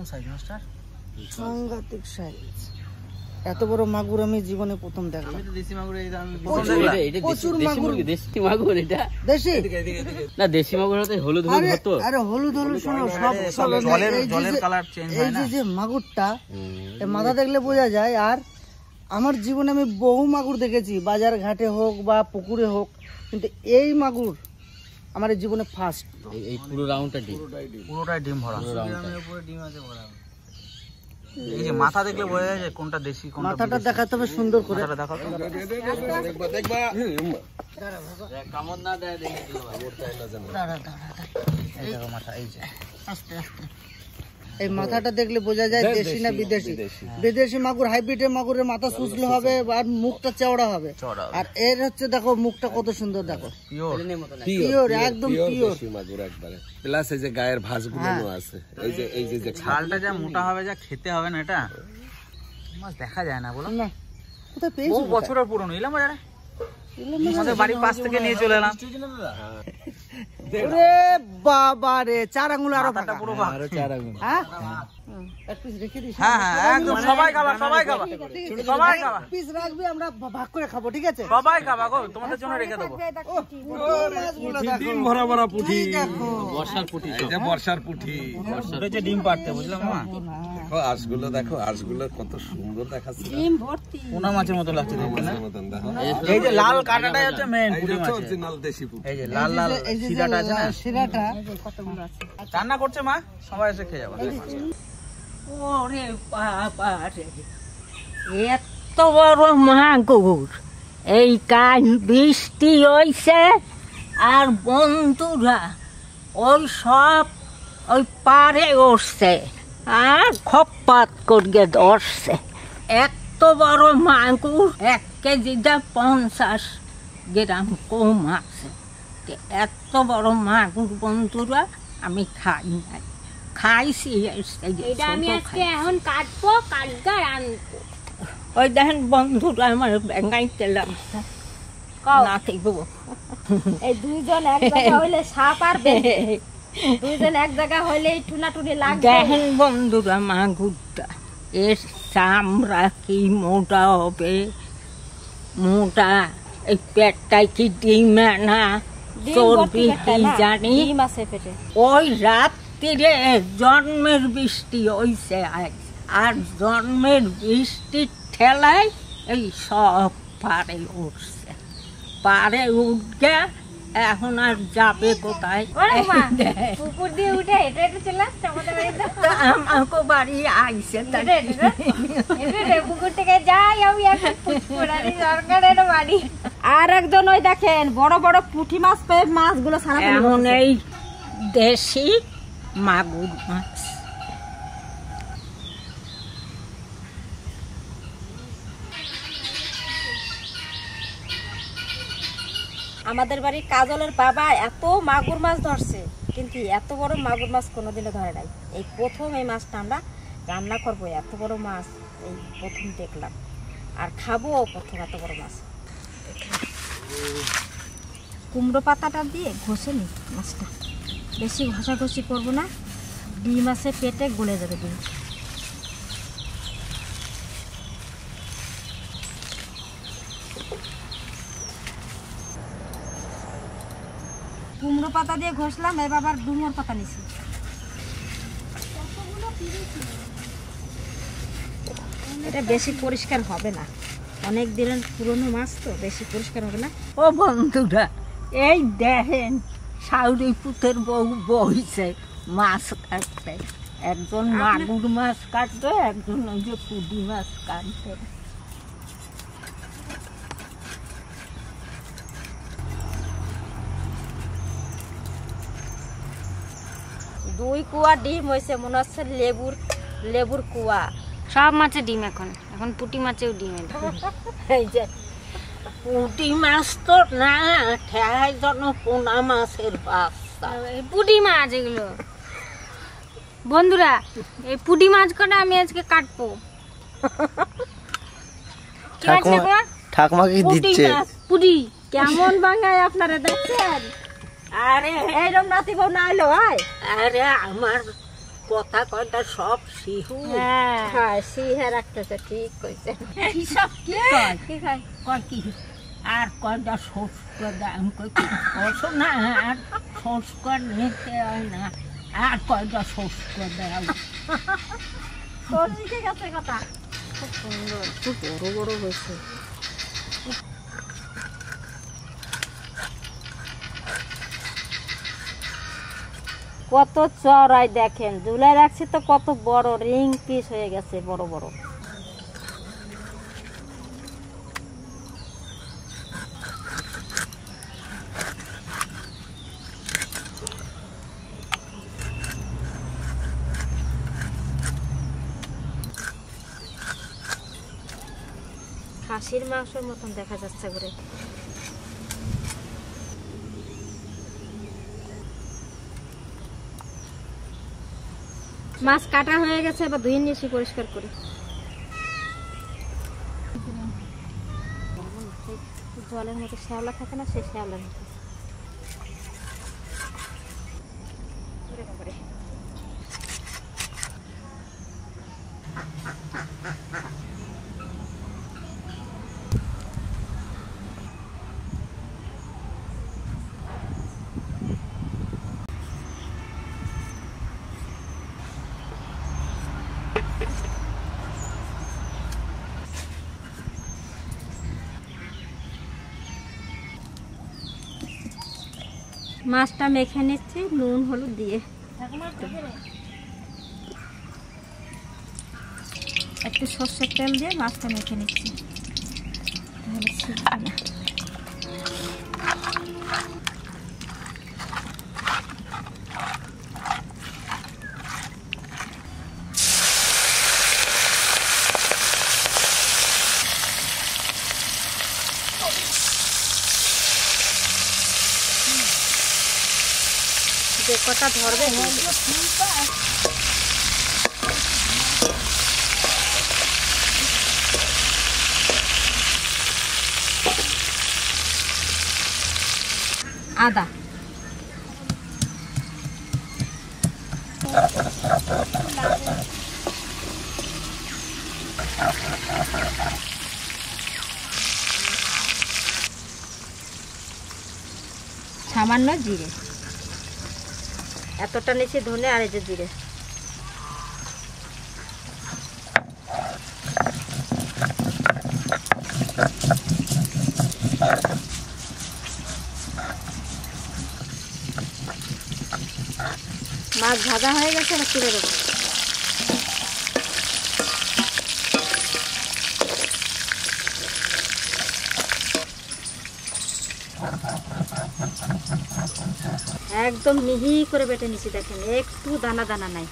কিরকম size master? সাংঘাতিক size. এত বড় মাগুর আমি জীবনে প্রথম দেখলাম। আমি তো দেশি মাগুর এই দাম প্রচুর মাগুর। দেশি মাগুর এটা দেশি না, দেশি মাগুর হতে হলুদ হলুদ হতো। আরে হলুদ হলুদ শোনো সব জলের কালার চেঞ্জ হয় না। এই যে মাগুরটা এর মাথা দেখলে বোঝা যায়। আর আমার জীবনে আমি বহু মাগুর দেখেছি, বাজার ঘাটে হোক বা পুকুরে হোক, কিন্তু এই মাগুর আমার জীবনে ফার্স্ট। এই পুরো রাউন্ডটা ডিম, পুরোটাই ডিম ভরা। গ্রামের উপরে ডিম আছে ভরা। এই যে মাথা দেখলে বোঝা যায় যে কোনটা দেশি কোনটা বিদেশি। মাথাটা দেখাতে হবে সুন্দর করে। মাথাটা দেখাও তো। দেখবা কামড় না দেয় দেখি দিও ভাই। দাঁড়া। এই দেখো মাথা, এই যে আস্তে আস্তে। এই মাথাটা দেখলে বোঝা যায় দেশি না বিদেশি। বিদেশি মাগুর, হাইব্রিডের মাগুরের মাথা সুজলো হবে আর মুখটা চওড়া হবে। আর এর হচ্ছে দেখো মুখটা কত সুন্দর, দেখো পিওর, একদম পিওর মাগুর একবারে। প্লাস এই যে গায়ের ভাঁজগুলো আছে, এই যে ছালটা যা মোটা হবে, যা খেতে হবে না, এটা মাছ দেখা যায় না বলো না। কোথায় পেয়েছো? বহু বছরের পুরনো। এলাম বাজারে, আমাদের বাড়ির পাশ থেকে নিয়ে চলে এলাম। ওরে বাবা রে, 4 আঙ্গুল আরো মাথাটা পুরো ভাগ। হ্যাঁ এক পিস রেখে দিস। হ্যাঁ একদম সবাই খাবা, সবাই খাবা, সবাই খাবা। পিস রাখবি, আমরা ভাগ করে খাবো, ঠিক আছে? সবাই খাবা গো, তোমাদের জন্য রেখে দেবো। ডিম ভরা ভরা পুঁটি, বর্ষার পুঁটি, এই যে বর্ষার পুঁটি। হচ্ছে ডিম পাড়তে, বুঝলাম মা। দেখো আঁশগুলো, দেখো আঁশগুলো কত সুন্দর দেখাচ্ছে। ডিম ভর্তি, পোনা মাছের মতো লাগছে দেখতে না? মতন দেখো। এই যে লাল কাঁটাটাই হচ্ছে মেন এই পুঁটি যে মাছের। অরিজিনাল দেশি পুঁটি। এই যে লাল লাল এই যে শিরাটা আছে না, শিরাটা রান্না করছে মা, সবাই এসে খেয়ে যাবে। ওরে বাবা রে, এত বড় মাগুর! এই কাল বৃষ্টি হইছে আর বন্ধুরা ওই সব ওই পারে উঠছে আর খপ্পাত করিয়ে ধরছে। এত বড় মাগুর 1 কেজিতে 50 গ্রাম কম আছে। এত বড় মাগুর বন্ধুরা আমি খাই নাই, খাইছি। এটা আমি আজকে এখন কাটবো, কাটগা আনবো। ওই দেখেন বন্ধুরা আমার ব্যাঙাইতে লাগছে না থাকবো। এই দুইজন এক জায়গা হইলে সাপ আর বেঁধে, দুইজন এক জায়গা হইলে টুনাটুনি লাগবে। দেখেন বন্ধুরা মাগুরটা, এর চামড়া কি মোটা হবে, মোটা। এই পেটটাই কি ডিমে না চর্বি কি জানি। ডিম আছে পেটে। ওই রাত্রিরে জন্মের বৃষ্টি হইছে আজ, আর জন্মের বৃষ্টির ঠেলায় এই সব পারে উঠছে। পারে উঠে এখন আর যাবে কোথায়? পুকুর দিয়ে উঠে এটা এটা চলে আসছে আমাদের বাড়িতে। আমাকে বাড়ি আইসে পুকুর থেকে যাই আমি এখন পুকুরানি সরকারের বাড়ি। আর একজন ওই দেখেন বড় বড় পুঁটি মাছ পেয়ে মাছগুলো সারা এখন এই দেশি মাগুর মাছ। আমাদের বাড়ির কাজলের বাবা এত মাগুর মাছ ধরছে, কিন্তু এত বড় মাগুর মাছ কোনোদিনও ধরে নাই। এই প্রথম এই মাছটা আমরা রান্না করবো, এত বড় মাছ এই প্রথম দেখলাম, আর খাবো প্রথম এত বড় মাছ। কুমড়ো পাতাটা দিয়ে ঘষে নি মাছটা, বেশি ঘষাঘষি করবো না, ডিম আছে পেটে গলে যাবে ডিম। কুমড়ো পাতা দিয়ে ঘষলাম, এবার আবার ডুমুর পাতা নিছি। এটা বেশি পরিষ্কার হবে না, অনেক দিনের পুরনো মাছ তো, বেশি পরিষ্কার হবে না। ও বন্ধুরা, এই দেখেন সাউরি পুতের বউ বইছে মাছ কাটতে। একজন মাগুর মাছ কাটবে, একজন ওই যে পুঁটি মাছ কাটবে। দুই কুয়া ডিম হয়েছে, মনে হচ্ছে লেবুর কুয়া। সব মাছের ডিম, এখন পুঁটি মাছেও ডিম। এই যে পুঁটি মাছ তো না, ঠেহাই যেন পোনা মাছের বাচ্চা। পুঁটি মাছ এগুলো বন্ধুরা। এই পুঁটি মাছ কটা আমি আজকে কাটবো। ঠাকুমা কি দিচ্ছে? পুঁটি কেমন বাঙায় আপনারা দেখছেন? আরে এইরকম নাতি বউ না হইলো হয়। আরে আমার কথা কয়টা সব শিহু হ্যাঁ সিহা রাখতেছে, ঠিক কইছে। কি সব কি কয় কি খায়? কয় কি আর কয়টা শোষ করে দেয়, আমি কই কি শোষ না, আর শোষ করে নিতে হয় না, আর কয়টা শোষ করে দেয়। তোর শিখে গেছে কথা, খুব সুন্দর, খুব বড় বড় হয়েছে। কত চড়াই দেখেন, ঝুলাই রাখছি তো কত বড় রিং পিস হয়ে গেছে, বড় বড়। খাসির মাংসের মতন দেখা যাচ্ছে ঘুরে। মাছ কাটা হয়ে গেছে, এবার ধুয়ে নিয়েছি পরিষ্কার করে। জলের মধ্যে শ্যাওলা থাকে না, সেই শ্যাওলার মতো। মাছটা মেখে নিচ্ছি নুন হলুদ দিয়ে, একটু সর্ষের তেল দিয়ে মাছটা মেখে নিচ্ছি, তাহলে শিখবে না। যে কটা ধরবে আদা, সামান্য জিরে, এতটা নিচে ধনে আর এই যে জিরে। মাছ ভাজা হয়ে গেছে, এবার তুলে দেবো। একদম মিহি করে বেটে নিচ্ছি, দেখেন একটু দানা দানা নাই।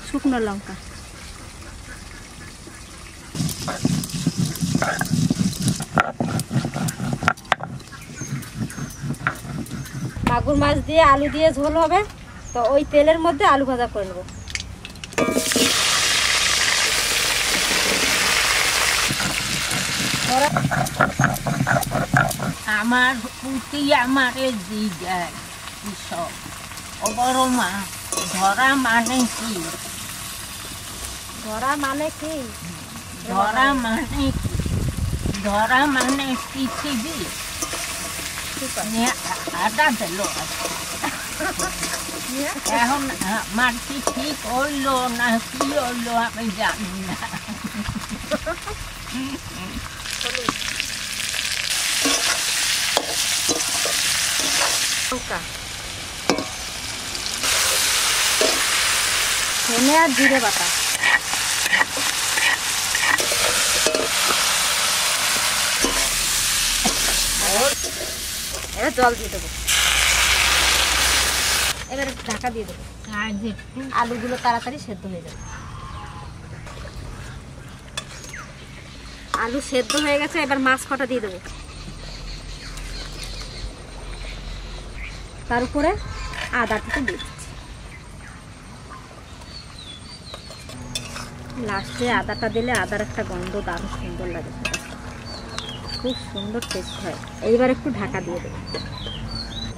শুকনো লঙ্কা, মাগুর মাছ দিয়ে আলু দিয়ে ঝোল হবে, তো ওই তেলের মধ্যে আলু ভাজা করে নেবো। আমার পুঁটি আমারে জিজ্ঞাসা কৃষক, ও বড় মা ধরা মানে কি? ধরা মানে কি? ধরা মানে কি? ধরা মানে পৃথিবী। আদা দিল, এখন আমার কি ঠিক হইলো না কি হইলো আমি জানি না। ধনে আর জিরে বাটা, এবার জল দিয়ে দেবো, এবার ঢাকা দিয়ে দেবো, আলুগুলো তাড়াতাড়ি সেদ্ধ হয়ে যাবে। আলু সেদ্ধ হয়ে গেছে, এবার মাছ কটা দিয়ে দেবো, তার উপরে আদাটা দিয়ে দিচ্ছি। লাস্টে আদাটা দিলে আদার একটা গন্ধ দারুণ সুন্দর লাগে। খুব সুন্দর টেস্ট হয়। এইবার একটু ঢাকা দিয়ে দেবো।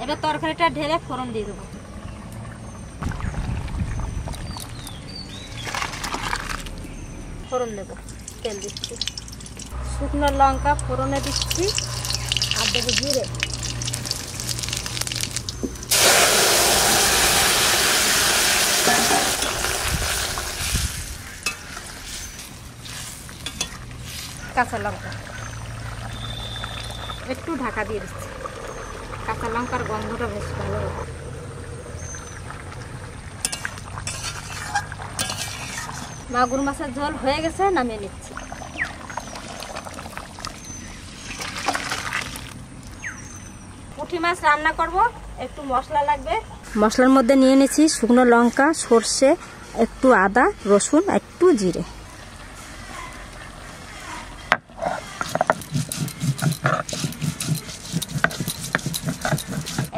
এবার তরকারিটা ঢেলে ফোড়ন দিয়ে দেবো। ফোড়ন দেবো, তেল দিচ্ছি, শুকনো লঙ্কা ফোড়নে দিচ্ছি, আর দেবো জিরে। কাঁচা লঙ্কা একটু ঢাকা দিয়ে দিচ্ছি, কাঁচা লঙ্কার গন্ধটা বেশ ভালো হবে। মাগুর মাছের ঝোল হয়ে গেছে, নামিয়ে নিচ্ছি। পুঁটি মাছ রান্না করব, একটু মশলা লাগবে। মশলার মধ্যে নিয়ে নিয়েছি শুকনো লঙ্কা, সর্ষে, একটু আদা, রসুন, একটু জিরে।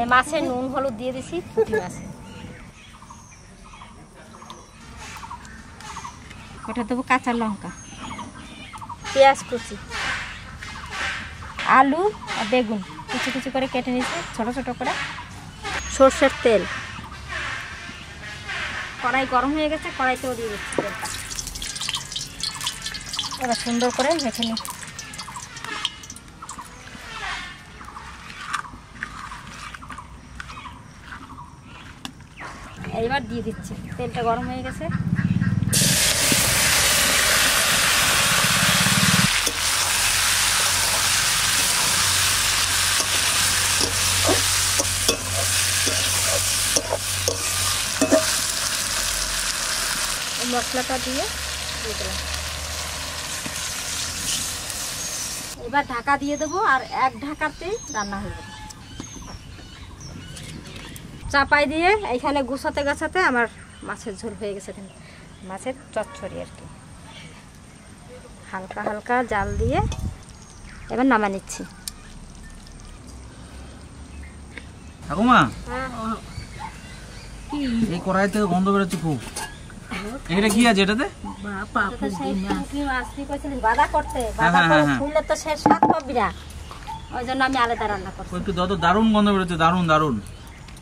এই মাছে নুন হলুদ দিয়ে দিছি, পুঁটি মাছে ওটা দেবো কাঁচা লঙ্কা, পেঁয়াজ কুচি, আলু আর বেগুন কুচি কুচি করে কেটে নিয়েছি ছোট ছোট করে, সর্ষের তেল। কড়াই গরম হয়ে গেছে, কড়াইতেও দিয়ে দিচ্ছি তেলটা। এবার সুন্দর করে মেখে নিই। এইবার দিয়ে দিচ্ছি, তেলটা গরম হয়ে গেছে। মশলাটা দিয়ে দিলাম। এবার ঢাকা দিয়ে দেবো, আর এক ঢাকাতেই রান্না হয়ে যাবে। চাপাই দিয়ে এইখানে গুছাতে গাছাতে আমার মাছের ঝোল হয়ে গেছে। মাছের চচ্চড়ি আর কি, হালকা হালকা জাল দিয়ে এবার নামা নিচ্ছি। ঠাকুমা, এই কড়াই থেকে গন্ধ বেরোচ্ছে খুব। এটা কি আছে এটাতে? বাঁধা করতে বাঁধা করে ফুললে তো সে স্বাদ পাবি না, ওই জন্য আমি আলাদা রান্না করছি। একটু যত দারুণ গন্ধ বেরোচ্ছে, দারুণ দারুণ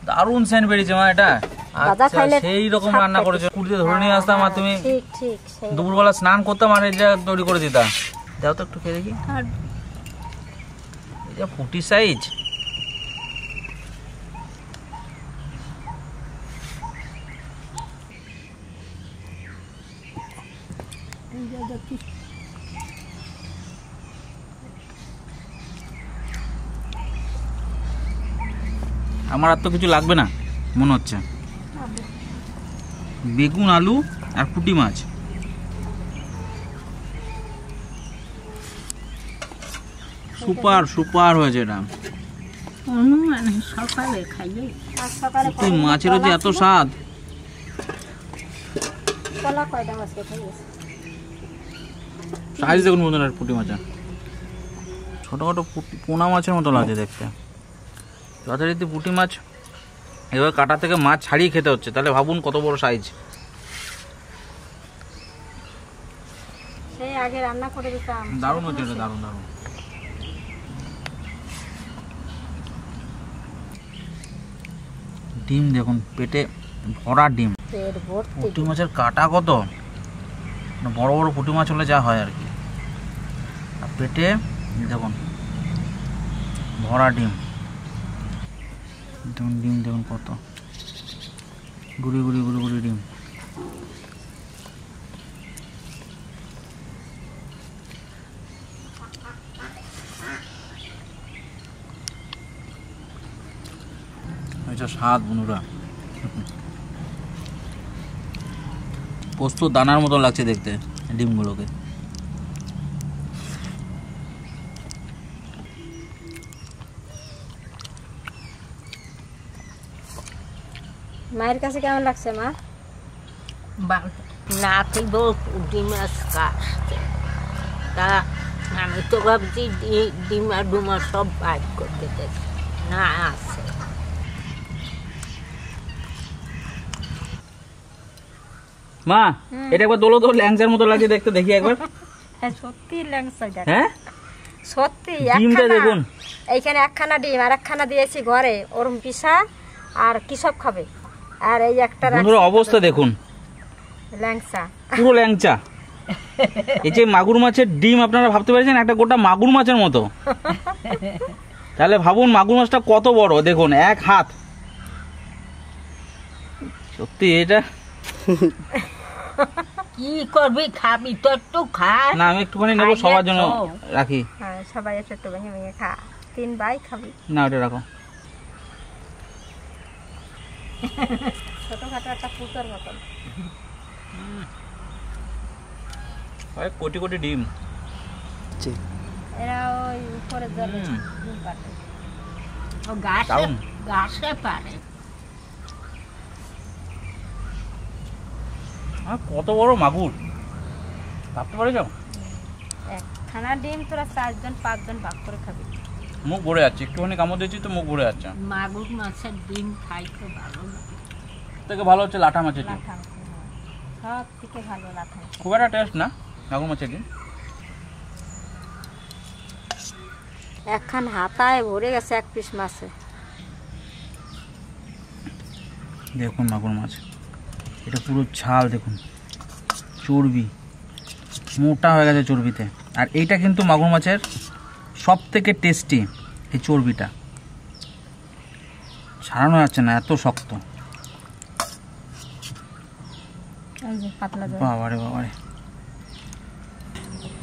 দারুণ সেন্ট বেরিয়েছে মা। এটা আচ্ছা সেই রকম রান্না করেছো, কুড়িতে ধরে নিয়ে আসতাম আর তুমি ঠিক ঠিক দুপুরবেলা স্নান করতাম আর এটা তৈরি করে দিতা। দাও তো একটু খেয়ে দেখি। এটা ফুটি সাইজ। আমার আর তো কিছু লাগবে না মনে হচ্ছে। বেগুন, আলু আর পুঁটি মাছ, সুপার সুপার হয়েছে এটা। সকালে খাইলে মাছেরও যে এত স্বাদ। সাইজ দেখুন বন্ধুরা, পুঁটি মাছ ছোটখাটো পোনা মাছের মতো লাগছে দেখতে। যথারীতি পুঁটি মাছ এবার কাটা থেকে মাছ ছাড়িয়ে খেতে হচ্ছে, তাহলে ভাবুন কত বড় সাইজ। সেই আগে রান্না করে দিতাম। দারুণ হচ্ছে এটা, দারুণ দারুণ। ডিম দেখুন, পেটে ভরা ডিম। পুঁটি মাছের কাটা কত বড় বড় পুঁটি মাছ হলে যা হয় আর কি। আর পেটে দেখুন ভরা ডিম। দেখুন ডিম দেখুন কত গুড়ি গুড়ি গুড়ি গুড়ি ডিম। এটা স্বাদ বন্ধুরা, পোস্ত দানার মতো লাগছে দেখতে ডিমগুলোকে। মায়ের কাছে কেমন লাগছে মা? নাতি বউ পুঁটি মাছ কাটছে, তা আমি তো ভাবছি ডিমা ডুমা সব বাইট করতে দেখি না আছে। মা এটা একবার দোলো তো, ল্যাংচার মতো লাগছে দেখতে, দেখি একবার। সত্যি ল্যাংচা। হ্যাঁ সত্যি ডিমটা একখানা দেখুন। এইখানে একখানা ডিম আর একখানা দিয়েছি ঘরে, ওর পিসা আর কি সব খাবে, আর এই একটা বন্ধুরা অবস্থা দেখুন, ল্যাংচা। পুরো ল্যাংচা। এই যে মাগুর মাছের ডিম আপনারা ভাবতে পারছেন একটা গোটা মাগুর মাছের মতো, তাহলে ভাবুন মাগুর মাছটা কত বড়, দেখুন 1 হাত। সত্যি এটা কি করবি, খাবি তো একটু খা। না, আমি একটুখানি নেবো সবার জন্য রাখি। হ্যাঁ, সবাই একটু ভেঙে ভেঙে খা, 3 ভাই খাবি। না, ওটা রাখো। ছোটখাটো একটা পুকুর মতন। কোটি কোটি ডিম। এরা ওই উপরে জলে হুম। ডিম পাড়ে। ও গাছে দারুণ। গাছে পারে। কত বড় মাগুর ভাবতে পারছো? একখানা ডিম তোরা 4জন 5জন ভাগ করে খাবি। মুখ ভরে যাচ্ছে, একটুখানি কামড় দিয়েছি তো মুখ ভরে যাচ্ছে। মাগুর মাছের ডিম খাইতে ভালো লাগে। থেকে ভালো হচ্ছে লাঠা মাছের ডিম, লাঠা মাছ, সব থেকে ভালো লাঠা মাছ। খুব একটা টেস্ট না মাগুর মাছের ডিম। একখান হাতায় ভরে গেছে 1 পিস মাছে। দেখুন মাগুর মাছ, এটা পুরো ছাল দেখুন, চর্বি মোটা হয়ে গেছে চর্বিতে। আর এইটা কিন্তু মাগুর মাছের সব থেকে টেস্টি, এই চর্বিটা ছাড়ানো যাচ্ছে না, এত শক্ত। এই যে পাতলা জল। বাবারে বাবারে,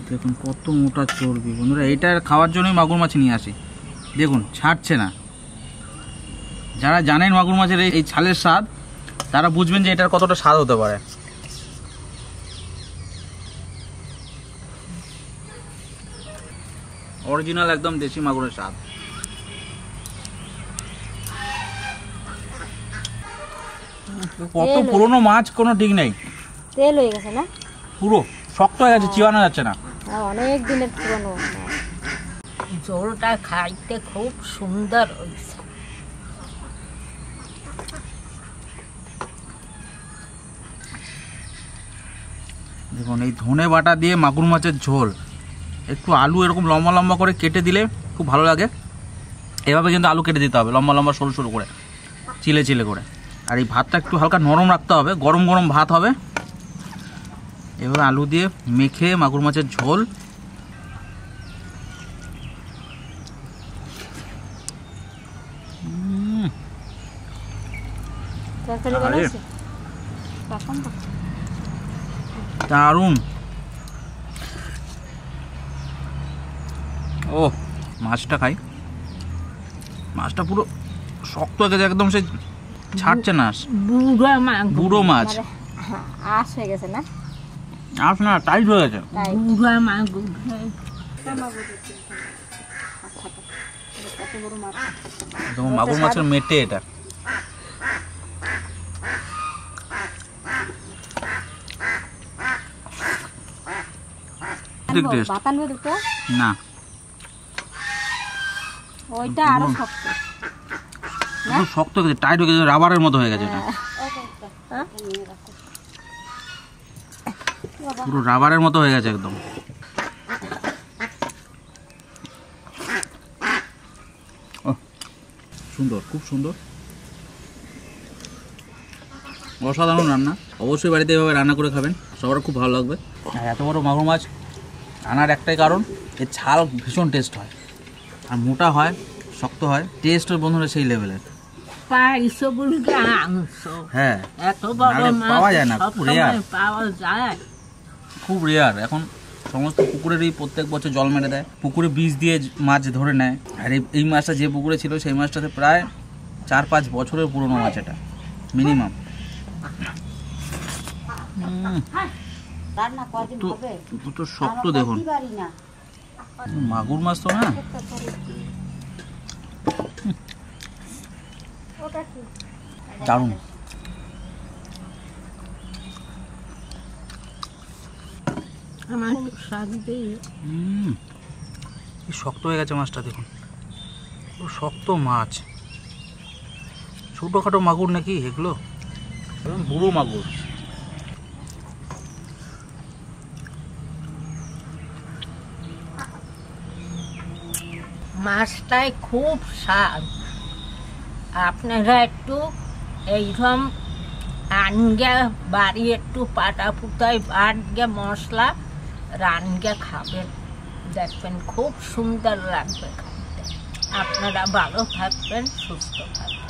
দেখুন কত মোটা চর্বি। বন্ধুরা এইটা খাওয়ার জন্যই মাগুর মাছ নিয়ে আসি, দেখুন ছাড়ছে না। যারা জানেন মাগুর মাছের এই ছালের স্বাদ, তারা বুঝবেন যে এটার কতটা স্বাদ হতে পারে। অরিজিনাল একদম দেশি মাগুরের স্বাদ। কত পুরনো মাছ, কোনো ঠিক নেই, তেল হয়ে গেছে না, পুরো শক্ত হয়ে গেছে, চিবানো যাচ্ছে না। অনেক দিনের পুরনো। ঝোলটা খাইতে খুব সুন্দর হয়েছে। দেখুন এই ধনে বাটা দিয়ে মাগুর মাছের ঝোল, একটু আলু এরকম লম্বা লম্বা করে কেটে দিলে খুব ভালো লাগে। এভাবে কিন্তু আলু কেটে দিতে হবে লম্বা লম্বা সরু সরু করে, চিলে চিলে করে। আর এই ভাতটা একটু হালকা নরম রাখতে হবে, গরম গরম ভাত হবে। এভাবে আলু দিয়ে মেখে মাগুর মাছের ঝোল, তরকারি আরে। বানাইছি পছন্দ। দারুণ। ও মাছটা খাই, মাছটা পুরো শক্ত হয়ে গেছে একদম, সে ছাড়ছে না। বুড়া মাগুর, বুড়ো মাছ, আশ হয়ে গেছে না, আস না, টাইট হয়ে গেছে। তাই বুড়া মাগুর। যেমন মাগুর মাছের মেটে এটা। টেস্ট বাতানবে দুটো, না, ওইটা আরো শক্ত। একটু শক্ত হয়ে গেছে, টাইট হয়ে গেছে, রাবারের মতো হয়ে গেছে এটা, পুরো রাবারের মতো হয়ে গেছে একদম। ওহ, সুন্দর, খুব সুন্দর, অসাধারণ রান্না। অবশ্যই বাড়িতে এভাবে রান্না করে খাবেন, সবার খুব ভালো লাগবে। আর এত বড় মাগুর মাছ আনার একটাই কারণ, এর ছাল ভীষণ টেস্ট হয়, আর মোটা হয়, শক্ত হয়, টেস্ট বন্ধুরা সেই লেভেলের। পাইছো বলতে আনছো, হ্যাঁ, এত বড় নাহলে মাছ পাওয়া যায় না, সব খুব রেয়ার। সময় পাওয়া যায়। খুব রেয়ার। এখন সমস্ত পুকুরেরই প্রত্যেক বছর জল মেরে দেয়, পুকুরে বীজ দিয়ে মাছ ধরে নেয়। আর এই মাছটা যে পুকুরে ছিল সেই মাছটাতে প্রায় 4-5 বছরের পুরনো মাছ, এটা মিনিমাম। তো শক্ত দেখুন, মাগুর মাছ তো না, দারুণ। আমার শাক দিয়ে শক্ত হয়ে গেছে মাছটা, দেখুন পুরো শক্ত মাছ। ছোটোখাটো মাগুর নাকি এগুলো, বুড়ো মাগুর। মাছটাই খুব স্বাদ। আপনারা একটু এইরকম আনগে বাড়ি একটু পাটা পুতায় বাটগে মশলা রানগে খাবেন, দেখবেন খুব সুন্দর লাগবে খাইতে। আপনারা ভালো থাকবেন, সুস্থ থাকবেন।